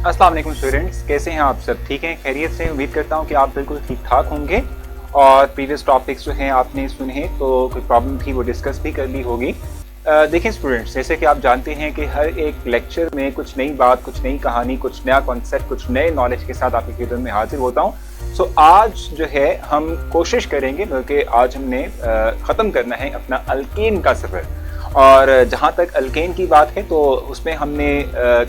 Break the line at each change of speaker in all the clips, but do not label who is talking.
अस्सलाम वालेकुम स्टूडेंट्स, कैसे हैं आप सब? ठीक हैं, खैरियत से? उम्मीद करता हूं कि आप बिल्कुल ठीक ठाक होंगे और प्रीवियस टॉपिक्स जो हैं आपने सुने तो कोई प्रॉब्लम थी वो डिस्कस भी कर ली होगी। देखें स्टूडेंट्स, जैसे कि आप जानते हैं कि हर एक लेक्चर में कुछ नई बात, कुछ नई कहानी, कुछ नया कॉन्सेप्ट, कुछ नए नॉलेज के साथ आपकी खिदमत में हाजिर होता हूँ। सो आज जो है हम कोशिश करेंगे, बल्कि आज हमने ख़त्म करना है अपना अल्केन का सफ़र। और जहाँ तक अल्केन की बात है तो उसमें हमने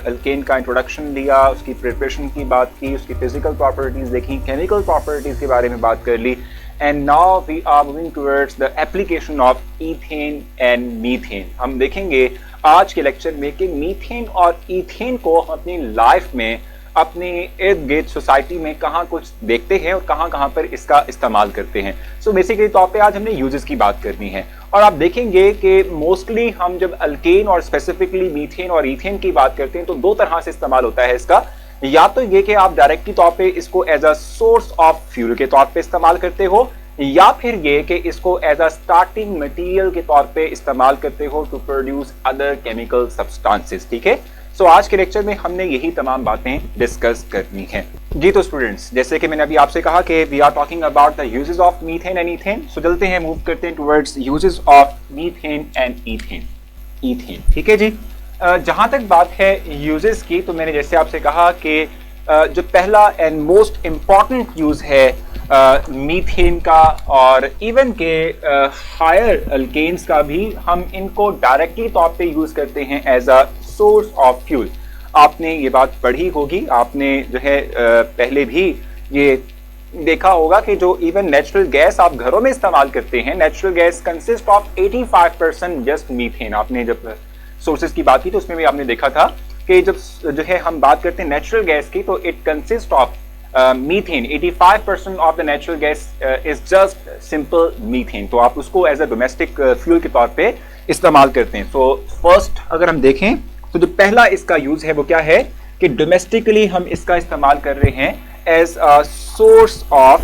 अल्केन का इंट्रोडक्शन लिया, उसकी प्रिपरेशन की बात की, उसकी फिजिकल प्रॉपर्टीज़ देखी, केमिकल प्रॉपर्टीज़ के बारे में बात कर ली। And now we are moving towards the application of ethane and methane. हम देखेंगे आज के लेक्चर में कि मीथेन और ईथेन को हम अपनी लाइफ में, अपने इर्द गिर्द सोसाइटी में कहाँ कुछ देखते हैं और कहाँ कहाँ पर इसका इस्तेमाल करते हैं। सो बेसिकली तौर पे आज हमने यूजेस की बात करनी है और आप देखेंगे कि मोस्टली हम जब अल्केन और स्पेसिफिकली मीथेन और ईथेन की बात करते हैं तो दो तरह से इस्तेमाल होता है इसका। या तो ये कि आप डायरेक्टली तौर पे इसको as a source of fuel के तौर पे इस्तेमाल करते हो, या फिर ये कि इसको एज अ स्टार्टिंग मटेरियल के तौर पे इस्तेमाल करते हो to produce other chemical substances. ठीक है, सो आज के लेक्चर में हमने यही तमाम बातें डिस्कस करनी है जी। तो स्टूडेंट्स, जैसे कि मैंने अभी आपसे कहा कि we are talking about the uses of methane and ethane. So चलते हैं, मूव करते हैं towards uses of methane and ethane. ठीक है जी। जहां तक बात है यूजेस की, तो मैंने जैसे आपसे कहा कि जो पहला एंड मोस्ट इंपॉर्टेंट यूज है मीथेन का और इवन के हायर अल्केन्स का भी, हम इनको डायरेक्टली तौर पे यूज करते हैं as a source of fuel. आपने ये बात पढ़ी होगी, आपने जो है पहले भी ये देखा होगा कि जो इवन नेचुरल गैस आप घरों में इस्तेमाल करते हैं, natural gas consist of 85% just methane. आपने जब सोर्सेज की बात की तो उसमें भी आपने देखा था कि जब जो है हम बात करते हैं नेचुरल गैस की तो it consist of methane. 85% of the natural gas is just simple methane. तो आप उसको एज अ डोमेस्टिक फ्यूल के तौर पे इस्तेमाल करते हैं। सो फर्स्ट अगर हम देखें तो जो पहला इसका यूज है वो क्या है कि डोमेस्टिकली हम इसका इस्तेमाल कर रहे हैं as a source of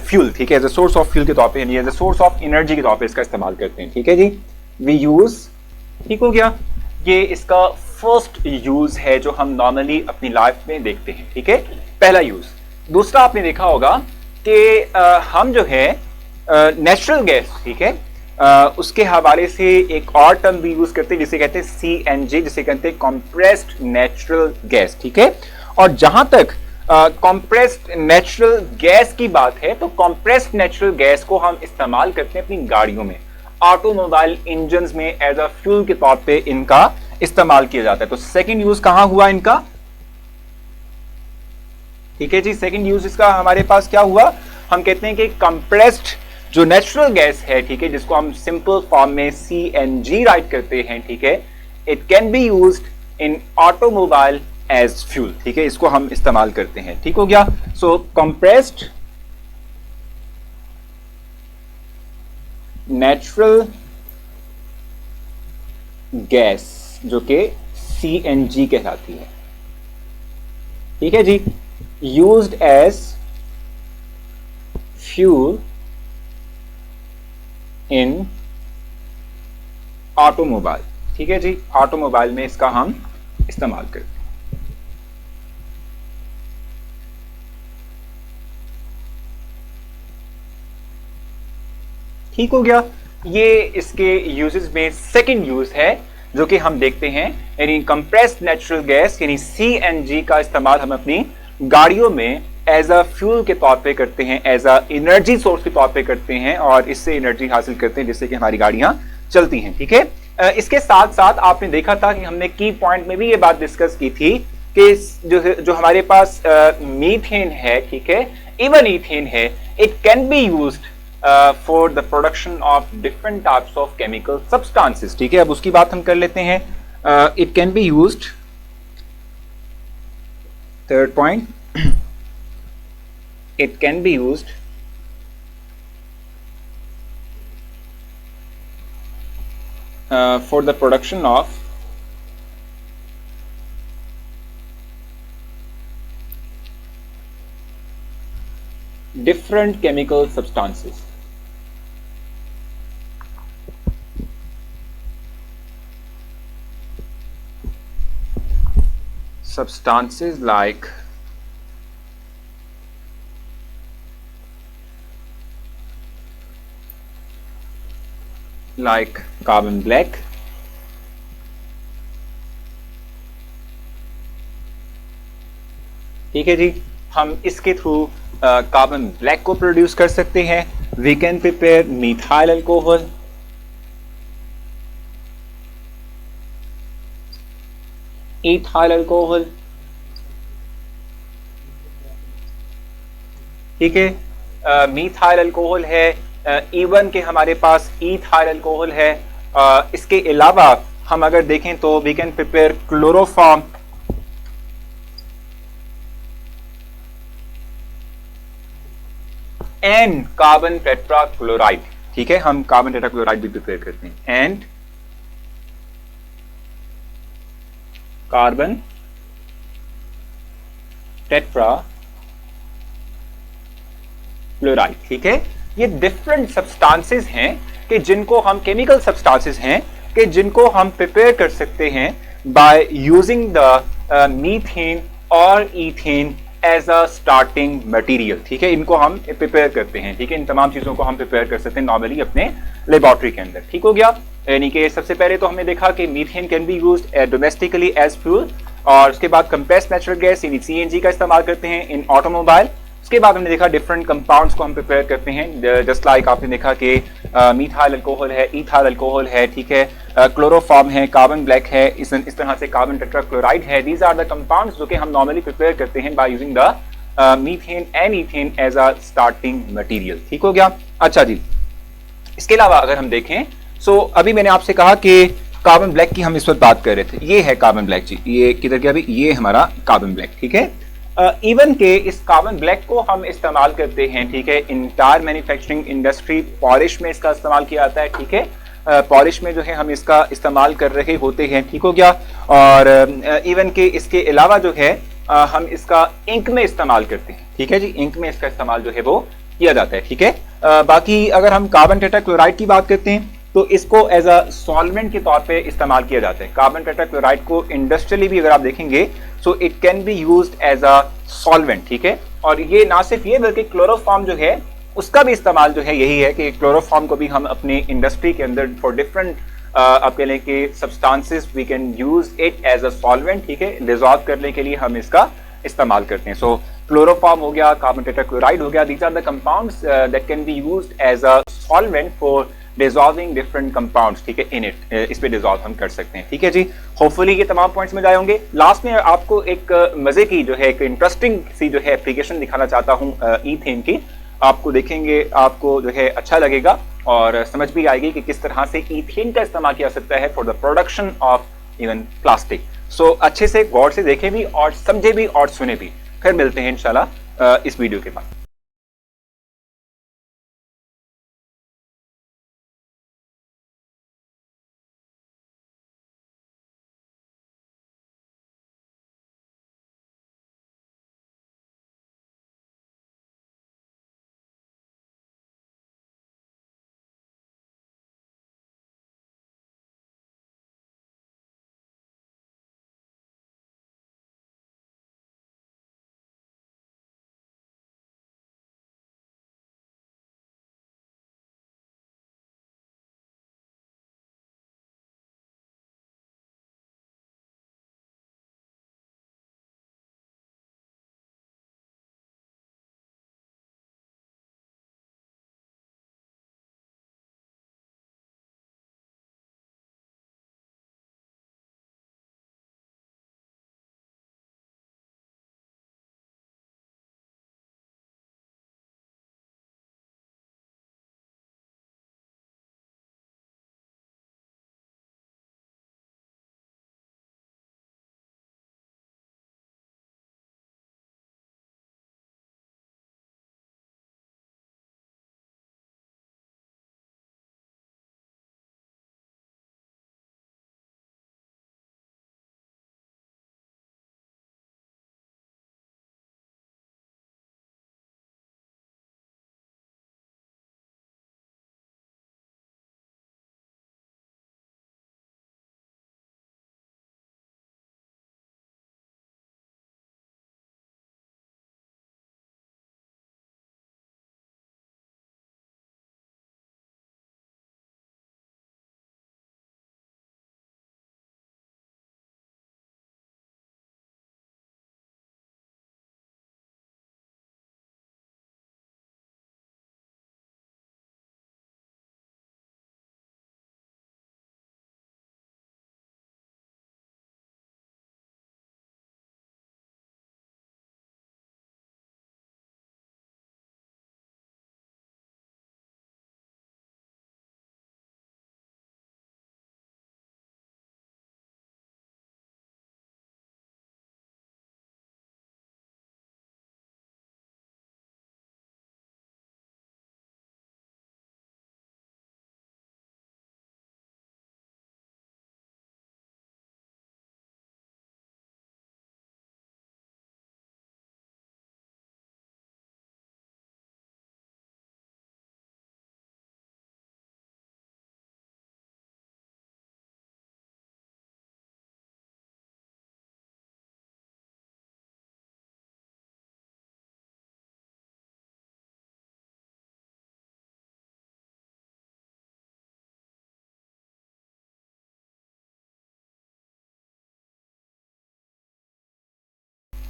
fuel. ठीक है, as a source of fuel के तौर पे, यानी as a source of energy के तौर पे इसका इस्तेमाल करते हैं। ठीक है जी, वी यूज। ठीक हो गया, ये इसका फर्स्ट यूज है जो हम नॉर्मली अपनी लाइफ में देखते हैं। ठीक है, पहला यूज। दूसरा आपने देखा होगा कि हम जो है नेचुरल गैस, ठीक है, उसके हवाले से एक और टर्म भी यूज करते हैं जिसे कहते हैं CNG, जिसे कहते हैं कंप्रेस्ड नेचुरल गैस। ठीक है, और जहां तक कंप्रेस्ड नेचुरल गैस की बात है तो कंप्रेस्ड नेचुरल गैस को हम इस्तेमाल करते हैं अपनी गाड़ियों में, ऑटोमोबाइल इंजन्स में एज अ फ्यूल के तौर पे इनका इस्तेमाल किया जाता है। तो सेकंड यूज कहां हुआ इनका? ठीक है जी, सेकंड यूज इसका हमारे पास क्या हुआ? हम कहते हैं कि कंप्रेस्ड जो नेचुरल गैस है, ठीक है, जिसको हम सिंपल फॉर्म में CNG राइट करते हैं, ठीक है, it can be used in automobile as fuel. ठीक है, इसको हम इस्तेमाल करते हैं। ठीक हो गया। सो कंप्रेस्ड नेचुरल गैस जो कि CNG कहलाती है, ठीक है जी, used as fuel in automobile. ठीक है जी, ऑटोमोबाइल में इसका हम इस्तेमाल करते हैं। ठीक हो गया, ये इसके यूजेस में सेकंड यूज है जो कि हम देखते हैं, यानी कंप्रेस्ड नेचुरल गैस यानी CNG का इस्तेमाल हम अपनी गाड़ियों में एज अ फ्यूल के तौर पे करते हैं, एज अ एनर्जी सोर्स के तौर पे करते हैं और इससे एनर्जी हासिल करते हैं जिससे कि हमारी गाड़ियां चलती हैं। ठीक है, इसके साथ साथ आपने देखा था कि हमने की पॉइंट में भी ये बात डिस्कस की थी कि जो हमारे पास मीथेन है, ठीक है, इवन ईथेन है, it can be used for the production of different types of chemical substances. ठीक है, अब उसकी बात हम कर लेते हैं। It can be used, third point, it can be used for the production of different chemical substances. substances like carbon black, ठीक है जी, हम इसके थ्रू कार्बन ब्लैक को प्रोड्यूस कर सकते हैं। We can prepare methyl alcohol, ethyl alcohol, ठीक है, मिथाइल अल्कोहल है, इवन के हमारे पास इथाइल अल्कोहल है। इसके अलावा हम अगर देखें तो we can prepare chloroform and carbon tetrachloride, ठीक है, हम कार्बन टेट्राक्लोराइड भी प्रिपेयर करते हैं, एंड कार्बन टेट्रा क्लोराइड, ठीक है। ये डिफरेंट सब्सटेंसेस हैं कि जिनको हम केमिकल सब्सटेंसेस हैं कि जिनको हम प्रिपेयर कर सकते हैं बाय यूजिंग द मीथेन और ethane as a starting material, ठीक है। इनको हम प्रिपेयर करते हैं, ठीक है। इन तमाम चीजों को हम प्रिपेयर कर सकते हैं नॉर्मली अपने लेबोरेटरी के अंदर, ठीक हो गया। यानी कि सबसे पहले तो हमने देखा कि methane can be used domestically as fuel, और उसके बाद कंप्रेस्ड नेचुरल गैस यानी सीएनजी का इस्तेमाल करते हैं इन ऑटोमोबाइल। उसके बाद हमने देखा डिफरेंट कंपाउंड्स को हम प्रिपेयर करते हैं, जस्ट लाइक आपने देखा कि मिथाइल अल्कोहल है, इथाइल अल्कोहल है, ठीक है, क्लोरोफॉर्म है, कार्बन ब्लैक है, इस तरह से कार्बन टेट्राक्लोराइड है। दीज आर द कंपाउंड्स जो कि हम नॉर्मली प्रिपेयर करते हैं by using the methane and ethane as a starting material, ठीक हो गया। अच्छा जी, इसके अलावा अगर हम देखें, सो अभी मैंने आपसे कहा कि कार्बन ब्लैक की हम इस वक्त बात कर रहे थे, ये है कार्बन ब्लैक जी, ये किधर गया अभी, ये हमारा कार्बन ब्लैक, ठीक है। इवन के इस कार्बन ब्लैक को हम इस्तेमाल करते हैं, ठीक है, इंटायर मैन्युफैक्चरिंग इंडस्ट्री, पॉलिश में इसका इस्तेमाल किया जाता है, ठीक है। पॉलिश में जो है हम इसका इस्तेमाल कर रहे होते हैं, ठीक हो गया। और इवन के इसके अलावा जो है हम इसका इंक में इस्तेमाल करते हैं, ठीक है जी, इंक में इसका इस्तेमाल जो है वो किया जाता है, ठीक है। बाकी अगर हम कार्बन टेट्राक्लोराइड की बात करते हैं तो इसको एज अ सॉल्वेंट के तौर पे इस्तेमाल किया जाता है। कार्बन टेट्राक्लोराइड को इंडस्ट्रियली भी अगर आप देखेंगे so it can be used as a solvent, ठीक है। और ये ना सिर्फ ये बल्कि क्लोरोफॉर्म जो है उसका भी इस्तेमाल जो है यही है कि क्लोरोफॉर्म को भी हम अपने इंडस्ट्री के अंदर फॉर डिफरेंट आप कह लें कि substances we can use it as a solvent, ठीक है, डिसॉल्व करने के लिए हम इसका इस्तेमाल करते हैं। सो क्लोरोफॉर्म हो गया, कार्बन टेट्राक्लोराइड हो गया, these are the compounds that can be used as a solvent for dissolving different compounds, ठीक है, इन इट, इस पे डिसॉल्व हम कर सकते हैं, ठीक है जी। होपफुली ये तमाम पॉइंट्स में जाए होंगे। लास्ट में आपको एक मजे की जो है एक इंटरेस्टिंग सी जो है एप्लीकेशन दिखाना चाहता हूँ ईथेन की। आपको देखेंगे, आपको जो है अच्छा लगेगा और समझ भी आएगी कि किस तरह से ईथेन का इस्तेमाल किया सकता है for the production of even plastic. So अच्छे से गौर से देखें भी और समझे भी और सुने भी। फिर मिलते हैं इंशाल्लाह इस वीडियो के बाद।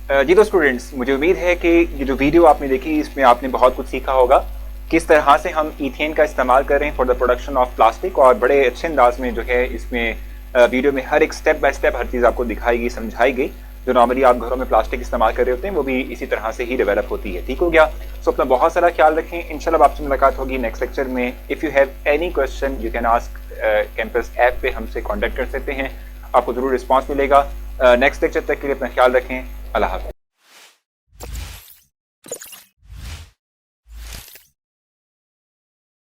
जी तो स्टूडेंट्स, मुझे उम्मीद है कि ये जो वीडियो आपने देखी इसमें आपने बहुत कुछ सीखा होगा, किस तरह से हम ईथेन का इस्तेमाल कर रहे हैं for the production of plastic, और बड़े अच्छे अंदाज में जो है इसमें वीडियो में हर एक स्टेप बाय स्टेप हर चीज़ आपको दिखाई गई, समझाई गई। जो नॉर्मली आप घरों में प्लास्टिक इस्तेमाल कर रहे होते हैं वो भी इसी तरह से ही डेवलप होती है। ठीक हो गया? सो अपना बहुत सारा ख्याल रखें। इंशाल्लाह आपसे मुलाकात होगी नेक्स्ट लेक्चर में। If you have any question you can ask campus app पे हमसे कॉन्टेक्ट कर सकते हैं, आपको ज़रूर रिस्पॉन्स मिलेगा। नेक्स्ट लेक्चर तक के लिए अपना ख्याल रखें। अल्लाह हाफ़िज़।